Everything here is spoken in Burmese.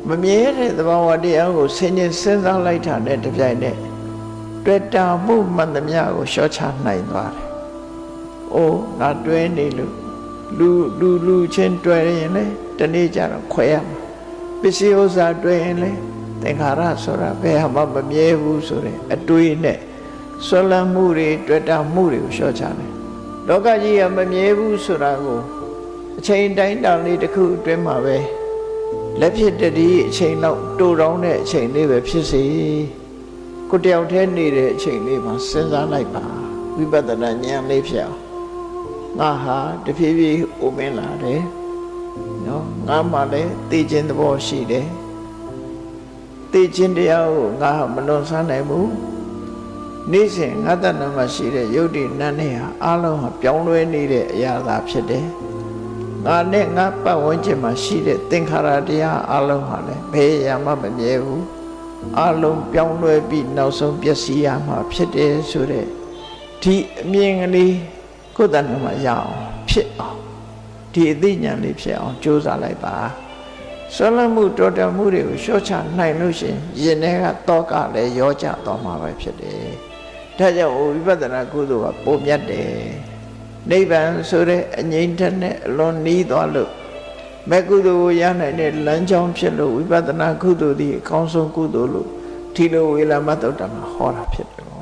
မမြဲတဲ့သဘာဝတရားကိုဆင်ခြင်စဉ်းစားလိုက်တာနဲ့တပြိုင်နက်တွေ့တာမှုမှန်သမျှကိုလျှော့ချနိုင်သွားတယ်။အိုးငါတွဲနေလို့လူချင်းတွဲရင်လေတနေ့ကျတော့ခွဲရမှာပစ္စည်းဥစ္စာတွဲရင်လေသင်္ခါရဆိုတာဘယ်မှမမြဲဘူးဆိုတဲ့အတွေးနဲ့ဆွလန်းမှုတွေတွေ့တာမှုတွေကိုလျှော့ချတယ်။လောကကြီးကမမြဲဘူးဆိုတာကိုအချိန်တိုင်းတာလေးတစ်ခုအတွင်းမှာပဲလက်ဖြစ်တည်းအချိန်လောက်တူတောင်းတဲ့အချိန်လေးပဲဖြစ်စေကိုတယောက်တည်းနေတဲ့အချိန်လေးမှာစဉ်းစားလိုက်ပါဝိပဿနာဉာဏ်လေးဖြစ်အောင်ငါဟာတဖြည်းဖြည်းအိုမင်းလာတယ်နော်ငါမှလည်းသိခြင်းသဘောရှိတယ်သိခြင်းတရားကိုငါမလွန်ဆန်းနိုင်ဘူးနေ့စဉ်ငါတဏ္ဍမှာရှိတဲ့ယုတ်တိနတ်နဲ့ဟာအလုံးဟာပြောင်းလဲနေတဲ့အရာသာဖြစ်တယ်ငါနဲ့ငါပတ်ဝန်းကျင်မှာရှိတဲ့သင်္ခါရတရားအလုံးဟာလည်းဘယ်ရာမှမမြဲဘူးအလုံးပြောင်းလဲပြီးနောက်ဆုံးပျက်စီးရမှာဖြစ်တယ်ဆိုတဲ့ဒီအမြင်ကလေးကိုယ်တဏ္ဍမှာရအောင်ဖြစ်အောင်ဒီအသိဉာဏ်လေးဖြစ်အောင်ကြိုးစားလိုက်ပါဆွလမ်းမှုတော်တမှုတွေကိုလျှော့ချနိုင်လို့ရှိရင်ရင်ထဲကတောကလည်းရောကျသွားမှာပဲဖြစ်တယ်ဒါကြောင့်ဝိပဿနာကုသိုလ်ကပုံမြတ်တယ်နိဗ္ဗာန်ဆိုတဲ့အငြိမ့်တဲ့နဲ့အလွန်နီးသွားလို့မဲ့ကုသိုလ်ကိုရနိုင်တဲ့လမ်းကြောင်းဖြစ်လို့ဝိပဿနာကုသိုလ်ဒီအကောင်းဆုံးကုသိုလ်လို့ဒီလိုဝေလမသုတ္တမှာဟောတာဖြစ်တယ်